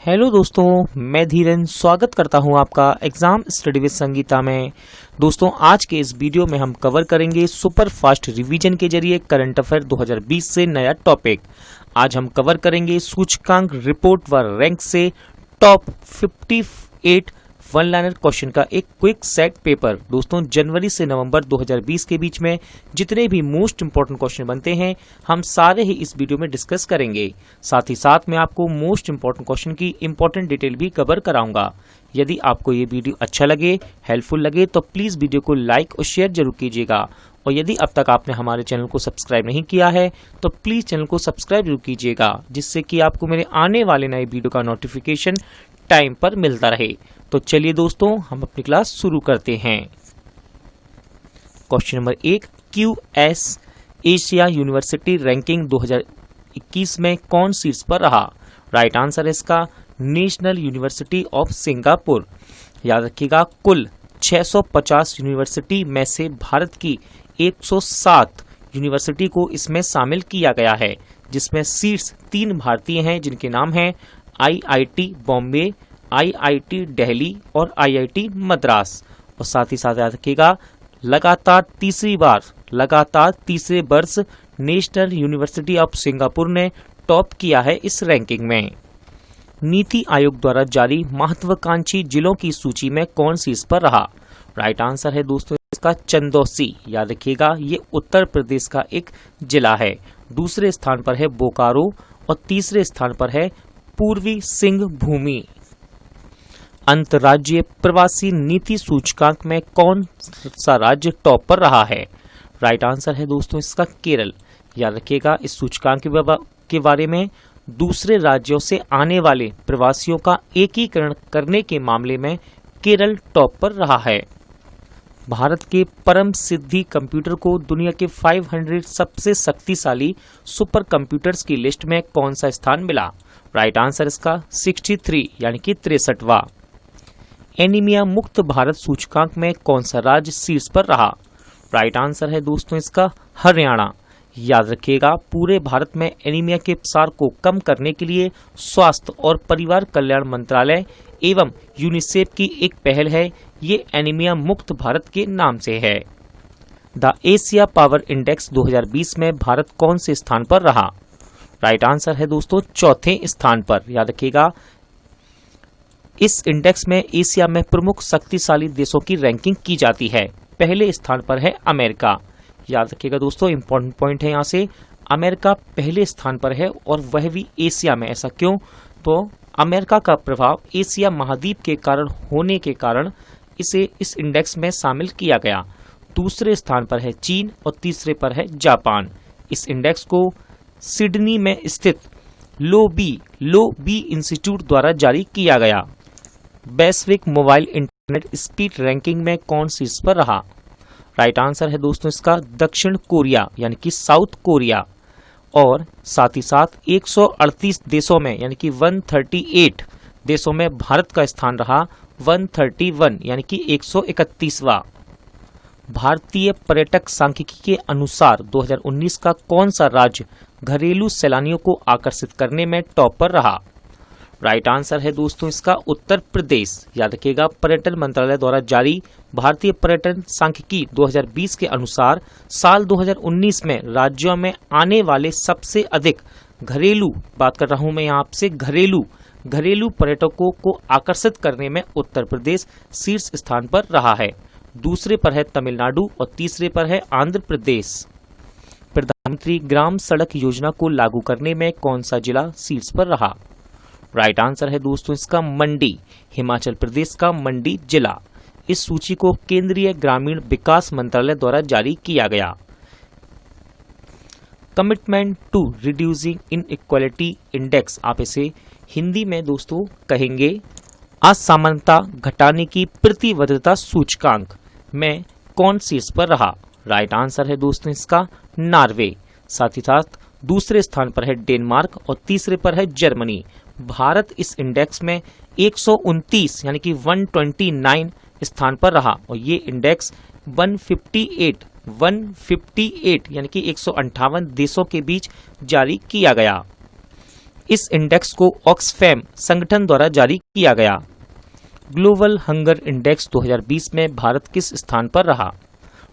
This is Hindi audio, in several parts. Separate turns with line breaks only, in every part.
हेलो दोस्तों, मैं धीरन स्वागत करता हूं आपका एग्जाम स्टडी विद संगीता में। दोस्तों, आज के इस वीडियो में हम कवर करेंगे सुपर फास्ट रिवीजन के जरिए करंट अफेयर 2020 से नया टॉपिक। आज हम कवर करेंगे सूचकांक रिपोर्ट व रैंक से टॉप 58 वन लाइनर क्वेश्चन का एक क्विक सेट पेपर। दोस्तों, जनवरी से नवंबर 2020 के बीच में जितने भी मोस्ट इंपोर्टेंट क्वेश्चन बनते हैं हम सारे ही इस वीडियो में डिस्कस करेंगे। साथ ही साथ मैं आपको मोस्ट इंपोर्टेंट क्वेश्चन की इंपॉर्टेंट डिटेल भी कवर कराऊंगा। यदि आपको ये वीडियो अच्छा लगे, हेल्पफुल लगे तो प्लीज वीडियो को लाइक और शेयर जरूर कीजिएगा। और यदि अब तक आपने हमारे चैनल को सब्सक्राइब नहीं किया है तो प्लीज चैनल को सब्सक्राइब जरूर कीजिएगा, जिससे कि आपको मेरे आने वाले नए वीडियो का नोटिफिकेशन टाइम पर मिलता रहे। तो चलिए दोस्तों, हम अपनी क्लास शुरू करते हैं। Question number 1, QS Asia university ranking 2021 में कौन शीर्ष पर रहा? राइट आंसर है इसका नेशनल यूनिवर्सिटी ऑफ सिंगापुर। याद रखिएगा, कुल 650 यूनिवर्सिटी में से भारत की 107 यूनिवर्सिटी को इसमें शामिल किया गया है, जिसमें शीर्ष 3 भारतीय हैं, जिनके नाम हैं IIT बॉम्बे, IIT दिल्ली और IIT मद्रास। और साथ ही साथ याद रखिएगा, लगातार तीसरे वर्ष नेशनल यूनिवर्सिटी ऑफ सिंगापुर ने टॉप किया है इस रैंकिंग में। नीति आयोग द्वारा जारी महत्वाकांक्षी जिलों की सूची में कौन शीर्ष पर रहा? राइट आंसर है दोस्तों इसका चंदौसी। याद रखिएगा, ये उत्तर प्रदेश का एक जिला है। दूसरे स्थान पर है बोकारो और तीसरे स्थान पर है पूर्वी सिंहभूमि। अंतर्राज्यीय प्रवासी नीति सूचकांक में कौन सा राज्य टॉप पर रहा है? राइट आंसर है दोस्तों इसका केरल। याद रखिएगा, इस सूचकांक के बारे में दूसरे राज्यों से आने वाले प्रवासियों का एकीकरण करने के मामले में केरल टॉप पर रहा है। भारत के परम सिद्धि कंप्यूटर को दुनिया के 500 सबसे शक्तिशाली सुपर कंप्यूटर्स की लिस्ट में कौन सा स्थान मिला? राइट आंसर इसका 63 यानी कि 63वां। एनीमिया मुक्त भारत सूचकांक में कौन सा राज्य शीर्ष पर रहा? राइट आंसर है दोस्तों इसका हरियाणा। याद रखिएगा, पूरे भारत में एनीमिया के प्रसार को कम करने के लिए स्वास्थ्य और परिवार कल्याण मंत्रालय एवं यूनिसेफ की एक पहल है। ये एनीमिया मुक्त भारत के नाम से है। द एशिया पावर इंडेक्स 2020 में भारत कौन से स्थान पर रहा? राइट आंसर है दोस्तों चौथे स्थान पर। याद रखिएगा, इस इंडेक्स में एशिया में प्रमुख शक्तिशाली देशों की रैंकिंग की जाती है। पहले स्थान पर है अमेरिका। याद रखिएगा दोस्तों, इंपॉर्टेंट पॉइंट है यहाँ से, अमेरिका पहले स्थान पर है और वह भी एशिया में। ऐसा क्यों? तो अमेरिका का प्रभाव एशिया महाद्वीप के कारण होने के कारण इसे इस इंडेक्स में शामिल किया गया। दूसरे स्थान पर है चीन और तीसरे पर है जापान। इस इंडेक्स को सिडनी में स्थित लो बी इंस्टीट्यूट द्वारा जारी किया गया। वैश्विक मोबाइल इंटरनेट स्पीड रैंकिंग में कौन शीर्ष पर रहा? राइट आंसर है दोस्तों इसका दक्षिण कोरिया यानी कि साउथ कोरिया। और साथ ही साथ 138 देशों में यानी कि 138 देशों में भारत का स्थान रहा 131 यानी कि 131वां। भारतीय पर्यटक सांख्यिकी के अनुसार 2019 का कौन सा राज्य घरेलू सैलानियों को आकर्षित करने में टॉप पर रहा? राइट आंसर है दोस्तों इसका उत्तर प्रदेश। याद रखिएगा, पर्यटन मंत्रालय द्वारा जारी भारतीय पर्यटन सांख्यिकी 2020 के अनुसार साल 2019 में राज्यों में आने वाले सबसे अधिक घरेलू, बात कर रहा हूं मैं यहाँ आपसे, घरेलू पर्यटकों को आकर्षित करने में उत्तर प्रदेश शीर्ष स्थान पर रहा है। दूसरे पर है तमिलनाडु और तीसरे पर है आंध्र प्रदेश। प्रधानमंत्री ग्राम सड़क योजना को लागू करने में कौन सा जिला शीर्ष पर रहा? राइट आंसर है दोस्तों इसका मंडी, हिमाचल प्रदेश का मंडी जिला। इस सूची को केंद्रीय ग्रामीण विकास मंत्रालय द्वारा जारी किया गया। Commitment to reducing inequality index, आप इसे हिंदी में दोस्तों कहेंगे असमानता घटाने की प्रतिबद्धता सूचकांक में कौन शीर्ष पर रहा? राइट आंसर है दोस्तों इसका नॉर्वे। साथ ही साथ दूसरे स्थान पर है डेनमार्क और तीसरे पर है जर्मनी। भारत इस इंडेक्स में 129 यानी कि 129 स्थान पर रहा और ये इंडेक्स 158 यानी कि 158 देशों के बीच जारी किया गया। इस इंडेक्स को ऑक्सफैम संगठन द्वारा जारी किया गया। ग्लोबल हंगर इंडेक्स 2020 में भारत किस स्थान पर रहा?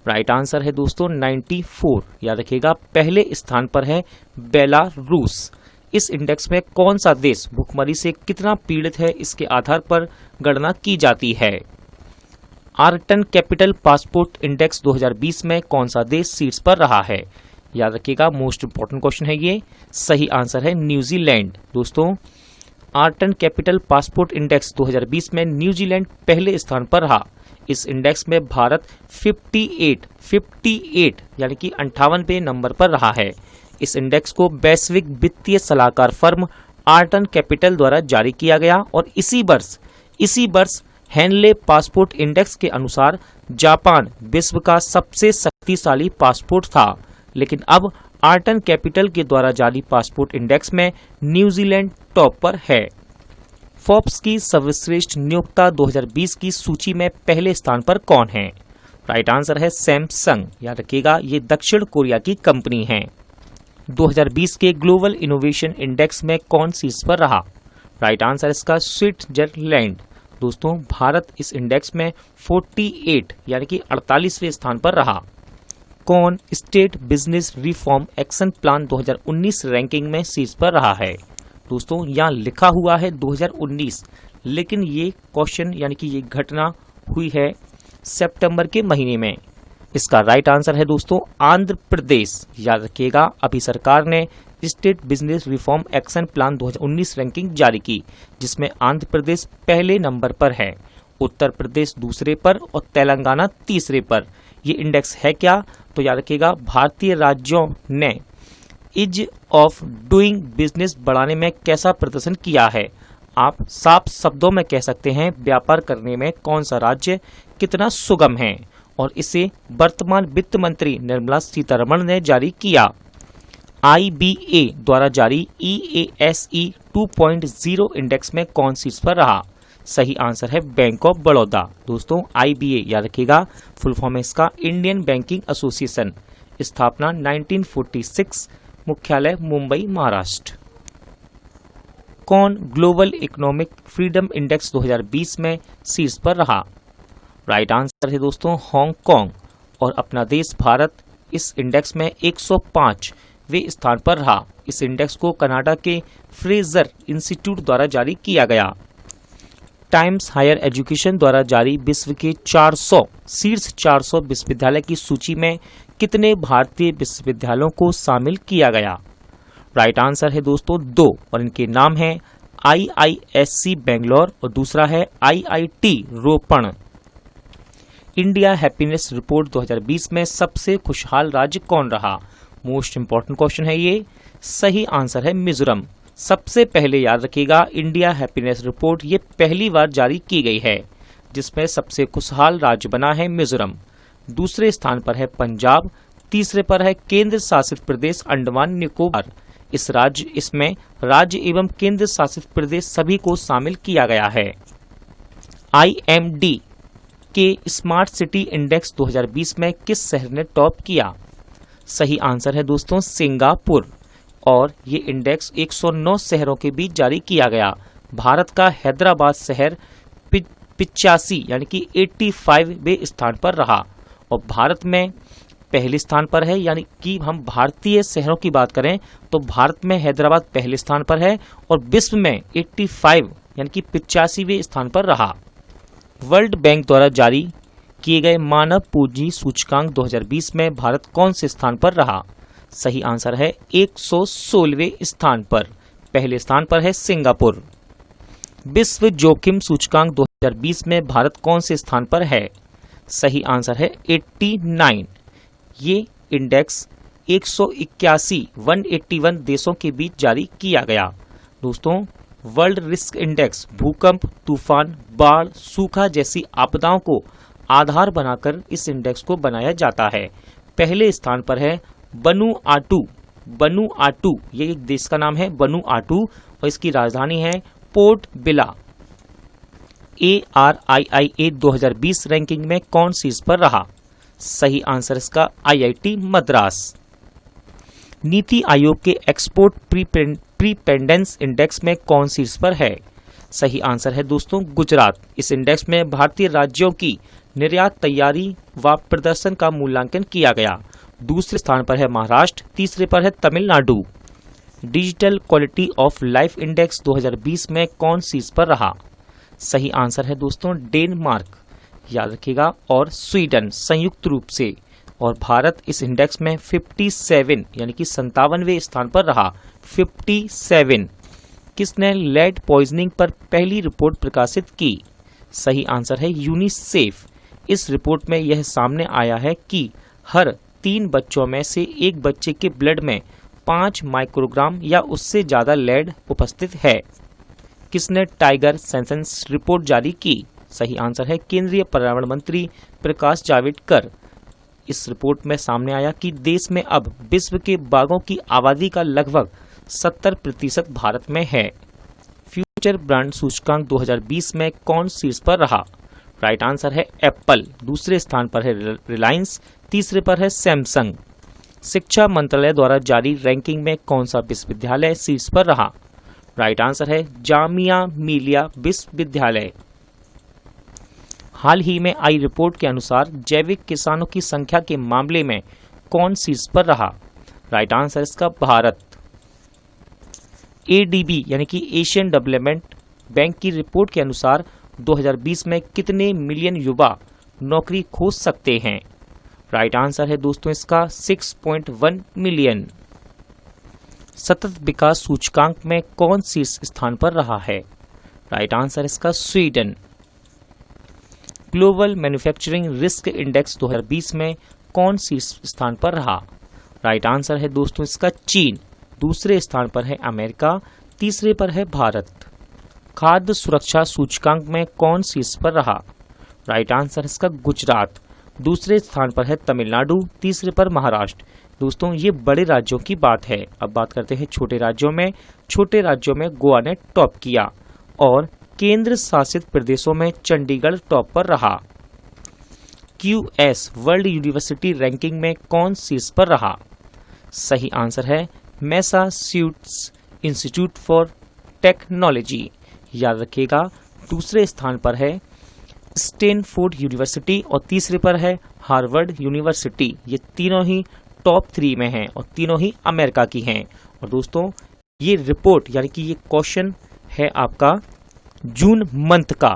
राइट आंसर है दोस्तों 94। याद रखिएगा पहले स्थान पर है बेलारूस। इस इंडेक्स में कौन सा देश भुखमरी से कितना पीड़ित है इसके आधार पर गणना की जाती है। आर्टन कैपिटल पासपोर्ट इंडेक्स 2020 में कौन सा देश शीर्ष पर रहा है? याद रखिएगा मोस्ट इंपॉर्टेंट क्वेश्चन है ये। सही आंसर है न्यूजीलैंड। दोस्तों आर्टन कैपिटल पासपोर्ट इंडेक्स 2020 में न्यूजीलैंड पहले स्थान पर रहा। इस इंडेक्स में भारत 58 यानी कि 58वें नंबर पर रहा है। इस इंडेक्स को वैश्विक वित्तीय सलाहकार फर्म आर्टन कैपिटल द्वारा जारी किया गया और इसी वर्ष हेनले पासपोर्ट इंडेक्स के अनुसार जापान विश्व का सबसे शक्तिशाली पासपोर्ट था, लेकिन अब आर्टन कैपिटल के द्वारा जारी पासपोर्ट इंडेक्स में न्यूजीलैंड टॉप पर है। फोर्ब्स की सर्वश्रेष्ठ नियोक्ता 2020 की सूची में पहले स्थान पर कौन है? राइट आंसर है सैमसंग। याद रखिएगा ये दक्षिण कोरिया की कंपनी है। 2020 के ग्लोबल इनोवेशन इंडेक्स में कौन शीर्ष पर रहा? राइट आंसर इसका स्विट्जरलैंड। दोस्तों भारत इस इंडेक्स में 48 यानी कि 48वें स्थान पर रहा। कौन estate business reform action plan 2019 ranking में शीर्ष पर रहा है? दोस्तों यहाँ लिखा हुआ है 2019, लेकिन ये क्वेश्चन यानी कि ये घटना हुई है सितंबर के महीने में। इसका राइट आंसर है दोस्तों आंध्र प्रदेश। याद रखिएगा अभी सरकार ने estate business reform action plan 2019 ranking जारी की, जिसमें आंध्र प्रदेश पहले नंबर पर है, उत्तर प्रदेश दूसरे पर और तेलंगाना तीसरे पर। ये इंडेक्स है क्या? तो याद रखिएगा भारतीय राज्यों ने ईज ऑफ डूइंग बिजनेस बढ़ाने में कैसा प्रदर्शन किया है। आप साफ शब्दों में कह सकते हैं व्यापार करने में कौन सा राज्य कितना सुगम है, और इसे वर्तमान वित्त मंत्री निर्मला सीतारमण ने जारी किया। IBA द्वारा जारी EASE 2.0 इंडेक्स में कौन शीर्ष पर रहा? सही आंसर है बैंक ऑफ बड़ौदा। दोस्तों IBA याद रखिएगा फुल फॉर्म है इसका इंडियन बैंकिंग एसोसिएशन, स्थापना 1946, मुख्यालय मुंबई महाराष्ट्र। कौन ग्लोबल इकोनॉमिक फ्रीडम इंडेक्स 2020 में शीर्ष पर रहा? राइट आंसर है दोस्तों हांगकांग, और अपना देश भारत इस इंडेक्स में 105वें स्थान पर रहा। इस इंडेक्स को कनाडा के फ्रेजर इंस्टीट्यूट द्वारा जारी किया गया। टाइम्स हायर एजुकेशन द्वारा जारी विश्व के 400 शीर्ष 400 विश्वविद्यालय की सूची में कितने भारतीय विश्वविद्यालयों को शामिल किया गया? राइट आंसर है दोस्तों 2, और इनके नाम हैं IISc बेंगलोर और दूसरा है IIT रोपण। इंडिया हैप्पीनेस रिपोर्ट 2020 में सबसे खुशहाल राज्य कौन रहा? मोस्ट इंपॉर्टेंट क्वेश्चन है ये। सही आंसर है मिजोरम। सबसे पहले याद रखिएगा इंडिया हैप्पीनेस रिपोर्ट ये पहली बार जारी की गई है, जिसमें सबसे खुशहाल राज्य बना है मिजोरम। दूसरे स्थान पर है पंजाब, तीसरे पर है केंद्र शासित प्रदेश अंडमान निकोबार। इसमें राज्य एवं केंद्र शासित प्रदेश सभी को शामिल किया गया है। IMD के स्मार्ट सिटी इंडेक्स 2020 में किस शहर ने टॉप किया? सही आंसर है दोस्तों सिंगापुर, और ये इंडेक्स 109 शहरों के बीच जारी किया गया। भारत का हैदराबाद शहर 85 यानी कि 85वें स्थान पर रहा, और भारत में पहले स्थान पर है। यानी कि हम भारतीय शहरों की बात करें तो भारत में हैदराबाद पहले स्थान पर है, और विश्व में 85 यानी कि 85वें स्थान पर रहा। वर्ल्ड बैंक द्वारा जारी किए गए मानव पूंजी सूचकांक 2020 में भारत कौन से स्थान पर रहा? सही आंसर है 116वें स्थान पर। पहले स्थान पर है सिंगापुर। विश्व जोखिम सूचकांक 2020 में भारत कौन से स्थान पर है? सही आंसर है 89। ये इंडेक्स 181 देशों के बीच जारी किया गया। दोस्तों वर्ल्ड रिस्क इंडेक्स भूकंप, तूफान, बाढ़, सूखा जैसी आपदाओं को आधार बनाकर इस इंडेक्स को बनाया जाता है। पहले स्थान पर है वनुआटू, ये एक देश का नाम है वनुआटू, और इसकी राजधानी है पोर्ट बिला। ARIIA 2020 रैंकिंग में कौन शीर्ष पर रहा? सही आंसर इसका IIT मद्रास। नीति आयोग के एक्सपोर्ट प्रीपेंडेंस इंडेक्स में कौन शीर्ष पर है? सही आंसर है दोस्तों गुजरात। इस इंडेक्स में भारतीय राज्यों की निर्यात तैयारी व प्रदर्शन का मूल्यांकन किया गया। दूसरे स्थान पर है महाराष्ट्र, तीसरे पर है Tamil Nadu. Digital quality of life index 2020 में कौन शीर्ष पर रहा? सही आंसर है दोस्तों डेनमार्क, याद रखिएगा, और स्वीडन संयुक्त रूप से। और भारत इस इंडेक्स में 57 यानी कि 57वें स्थान पर रहा। 57। किसने लेड पॉइजनिंग पर पहली रिपोर्ट प्रकाशित की? सही आंसर है यूनिसेफ। इस रिपोर्ट में यह सामने आया है कि हर 3 बच्चों में से एक बच्चे के ब्लड में 5 माइक्रोग्राम या उससे ज्यादा लेड उपस्थित है। किसने टाइगर सेंसस रिपोर्ट जारी की? सही आंसर है केंद्रीय पर्यावरण मंत्री प्रकाश जावड़ेकर। इस रिपोर्ट में सामने आया कि देश में अब विश्व के बाघों की आबादी का लगभग 70% भारत में है। फ्यूचर ब्रांड सूचकांक 2020 में कौन शीर्ष पर रहा? राइट आंसर है एप्पल, दूसरे स्थान पर है रिलायंस, तीसरे पर है सैमसंग। शिक्षा मंत्रालय द्वारा जारी रैंकिंग में कौन सा विश्वविद्यालय शीर्ष पर रहा? राइट आंसर है जामिया मिलिया विश्वविद्यालय। हाल ही में आई रिपोर्ट के अनुसार जैविक किसानों की संख्या के मामले में कौन शीर्ष पर रहा? राइट आंसर इसका भारत। एडीबी यानी कि एशियन डेवलपमेंट बैंक की रिपोर्ट के अनुसार 2020 में कितने मिलियन युवा नौकरी खोज सकते हैं? राइट आंसर है दोस्तों इसका 6.1 मिलियन। सतत विकास सूचकांक में कौन शीर्ष स्थान पर रहा है? राइट आंसर इसका Sweden. Global manufacturing risk index 2020 में कौन शीर्ष स्थान पर रहा? राइट आंसर है दोस्तों इसका चीन, दूसरे स्थान पर है अमेरिका, तीसरे पर है भारत। खाद्य सुरक्षा सूचकांक में कौन शीर्ष पर रहा? राइट आंसर इसका गुजरात, दूसरे स्थान पर है तमिलनाडु, तीसरे पर महाराष्ट्र। दोस्तों ये बड़े राज्यों की बात है। अब बात करते हैं छोटे राज्यों में। छोटे राज्यों में गोवा ने टॉप किया और केंद्र शासित प्रदेशों में चंडीगढ़ टॉप पर रहा। QS वर्ल्ड यूनिवर्सिटी रैंकिंग में कौन शीर्ष पर रहा? सही आंसर है मैसाच्यूसेट्स इंस्टीट्यूट फॉर टेक्नोलॉजी, याद रखिएगा। दूसरे स्थान पर है स्टैनफोर्ड यूनिवर्सिटी और तीसरे पर है हार्वर्ड यूनिवर्सिटी। ये तीनों ही टॉप 3 में हैं और तीनों ही अमेरिका की हैं। और दोस्तों ये रिपोर्ट यानी कि ये क्वेश्चन है आपका जून मंथ का।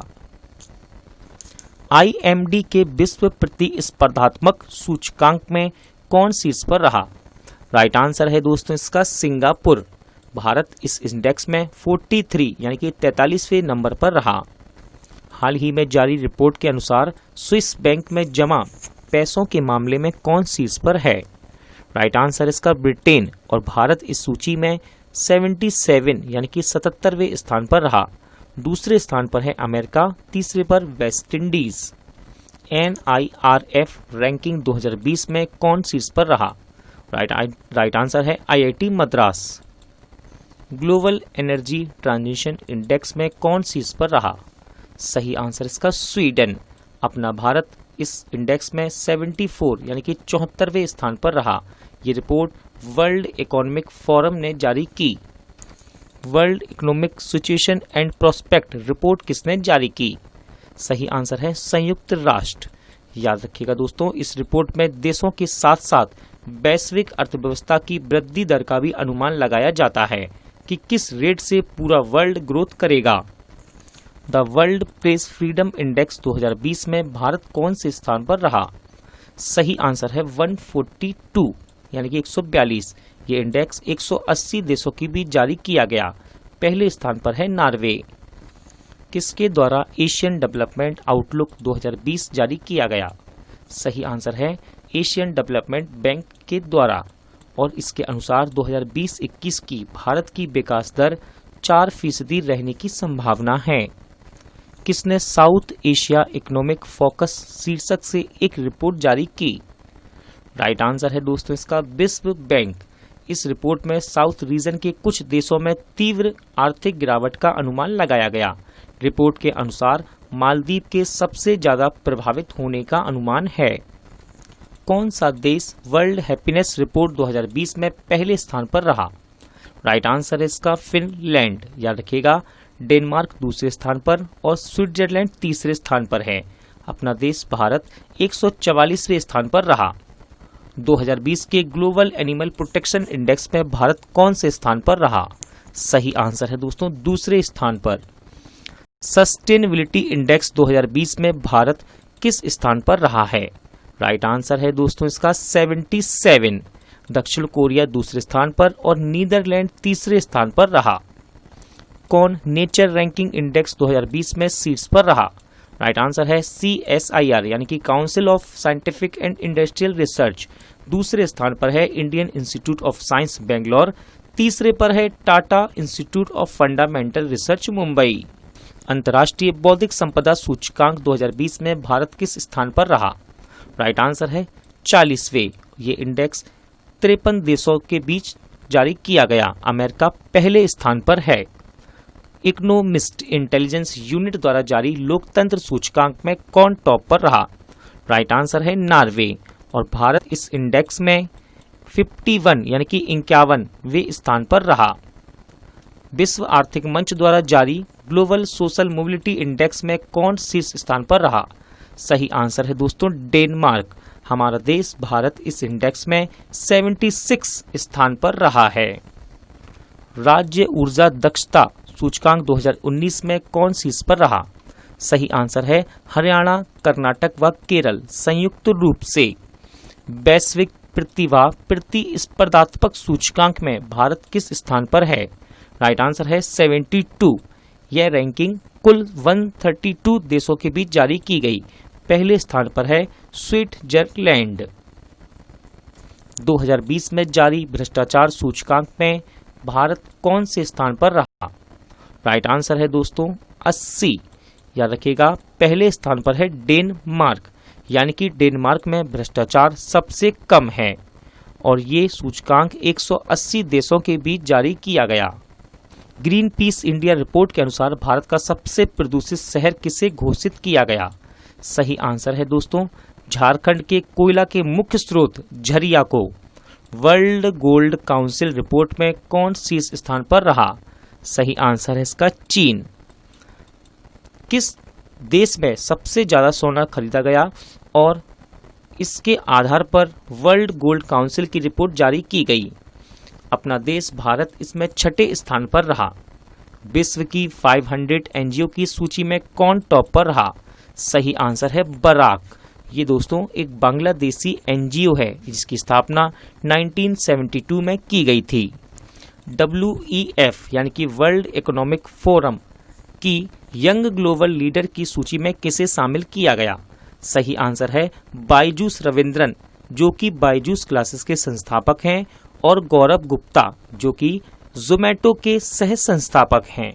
IMD के विश्व प्रतिस्पर्धात्मक सूचकांक में कौन शीर्ष पर रहा? राइट आंसर है दोस्तों इसका सिंगापुर। भारत इस इंडेक्स में 43 यानी कि 43वें नंबर पर रहा। हाल ही में जारी रिपोर्ट के अनुसार स्विस बैंक में जमा पैसों के मामले में कौन शीर्ष पर है? राइट आंसर इसका ब्रिटेन और भारत इस सूची में 77 यानी कि 77वें स्थान पर रहा। दूसरे स्थान पर है अमेरिका, तीसरे पर वेस्ट इंडीज। NIRF रैंकिंग 2020 में कौन शीर्ष पर रहा? राइट आंसर है IIT Madras. Global energy transition index में कौन शीर्ष पर रहा? सही आंसर इसका स्वीडन। अपना भारत इस इंडेक्स में 74 यानी कि 74वें स्थान पर रहा। ये रिपोर्ट वर्ल्ड इकोनॉमिक फोरम ने जारी की। World economic situation and prospect report किसने जारी की? सही आंसर है संयुक्त राष्ट्र। याद रखिएगा दोस्तों इस रिपोर्ट में देशों के साथ साथ वैश्विक अर्थव्यवस्था की वृद्धि दर का भी अनुमान लगाया जाता है कि किस रेट से पूरा वर्ल्ड ग्रोथ करेगा। The world press freedom index 2020 में भारत कौन से स्थान पर रहा? सही आंसर है 142 यानी कि 142। ये इंडेक्स 180 देशों की भी जारी किया गया। पहले स्थान पर है नॉर्वे। किसके द्वारा एशियन डेवलपमेंट आउटलुक 2020 जारी किया गया? सही आंसर है एशियन डेवलपमेंट बैंक के द्वारा। और इसके अनुसार 2020-21 की भारत की विकास दर 4% रहने की संभावना है। किसने साउथ एशिया इकोनॉमिक फोकस शीर्षक से एक रिपोर्ट जारी की? राइट आंसर है दोस्तों इसका विश्व बैंक। इस रिपोर्ट में साउथ रीजन के कुछ देशों में तीव्र आर्थिक गिरावट का अनुमान लगाया गया। रिपोर्ट के अनुसार मालदीव के सबसे ज्यादा प्रभावित होने का अनुमान है। कौन सा देश वर्ल्ड हैप्पीनेस रिपोर्ट 2020 में पहले स्थान पर रहा? राइट आंसर है इसका फिनलैंड। याद रखिएगा, डेनमार्क दूसरे स्थान पर और स्विट्जरलैंड तीसरे स्थान पर है। अपना देश भारत 144वें स्थान पर रहा। 2020 के ग्लोबल एनिमल प्रोटेक्शन इंडेक्स में भारत कौन से स्थान पर रहा? सही आंसर है दोस्तों दूसरे स्थान पर। सस्टेनेबिलिटी इंडेक्स 2020 में भारत किस स्थान पर रहा है? राइट आंसर है दोस्तों इसका 77। दक्षिण कोरिया दूसरे स्थान पर और नीदरलैंड तीसरे स्थान पर रहा। कौन नेचर रैंकिंग इंडेक्स 2020 में शीर्ष पर रहा? राइट आंसर है CSIR यानी कि council of scientific and industrial research. दूसरे स्थान पर है Indian institute of science Bangalore. तीसरे पर है Tata institute of fundamental research Mumbai. अंतर्राष्ट्रीय बौद्धिक संपदा सूचकांक 2020 में भारत किस स्थान पर रहा? राइट आंसर है 40वें। ये इंडेक्स 53 देशों के बीच जारी किया गया। अमेरिका पहले स्थान पर है। इकोनॉमिस्ट इंटेलिजेंस यूनिट द्वारा जारी लोकतंत्र सूचकांक में कौन टॉप पर रहा? राइट आंसर है नॉर्वे। और भारत इस इंडेक्स में 51 यानी कि 51वें स्थान पर रहा। विश्व आर्थिक मंच द्वारा जारी ग्लोबल सोशल मोबिलिटी इंडेक्स में कौन शीर्ष स्थान पर रहा? सही आंसर है दोस्तों डेनमार्क। हमारा देश भारत इस इंडेक्स में 76 स्थान पर रहा है। राज्य ऊर्जा दक्षता सूचकांक 2019 में कौन शीर्ष पर रहा? सही आंसर है हरियाणा, कर्नाटक व केरल संयुक्त रूप से। वैश्विक प्रतिभा प्रतिस्पर्धात्मक सूचकांक में भारत किस स्थान पर है? राइट आंसर है 72। यह रैंकिंग कुल 132 देशों के बीच जारी की गई। पहले स्थान पर है स्विट्जरलैंड। 2020 में जारी भ्रष्टाचार सूचकांक में भारत कौन से स्थान पर रहा? राइट आंसर है दोस्तों 80। याद रखिएगा, पहले स्थान पर है डेनमार्क, यानी कि डेनमार्क में भ्रष्टाचार सबसे कम है और ये सूचकांक 180 देशों के बीच जारी किया गया। ग्रीन पीस इंडिया रिपोर्ट के अनुसार भारत का सबसे प्रदूषित शहर किसे घोषित किया गया? सही आंसर है दोस्तों झारखंड के कोयला के मुख्य स्रोत झरिया को। वर्ल्ड गोल्ड काउंसिल रिपोर्ट में कौन शीर्ष स्थान पर रहा? सही आंसर है इसका चीन। किस देश में सबसे ज्यादा सोना खरीदा गया और इसके आधार पर वर्ल्ड गोल्ड काउंसिल की रिपोर्ट जारी की गई? अपना देश भारत इसमें 6ठे स्थान पर रहा। विश्व की 500 एनजीओ की सूची में कौन टॉप पर रहा? सही आंसर है बराक। ये दोस्तों एक बांग्लादेशी एनजीओ है जिसकी स्थापना 1972 में की गई थी। WEF यानी कि वर्ल्ड इकोनॉमिक फोरम की यंग ग्लोबल लीडर की सूची में किसे शामिल किया गया? सही आंसर है बायजूस रविंद्रन, जो कि बायजूस क्लासेस के संस्थापक हैं, और गौरव गुप्ता, जो कि जोमैटो के सह संस्थापक हैं।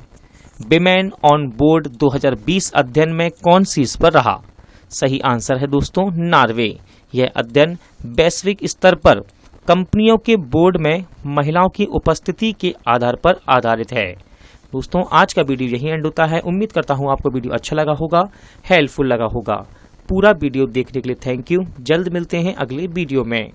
विमेन ऑन बोर्ड 2020 अध्ययन में कौन शीर्ष पर रहा? सही आंसर है दोस्तों नॉर्वे। यह अध्ययन वैश्विक स्तर पर कंपनियों के बोर्ड में महिलाओं की उपस्थिति के आधार पर आधारित है। दोस्तों आज का वीडियो यही एंड होता है। उम्मीद करता हूँ आपको वीडियो अच्छा लगा होगा, हेल्पफुल लगा होगा। पूरा वीडियो देखने के लिए थैंक यू। जल्द मिलते हैं अगले वीडियो में।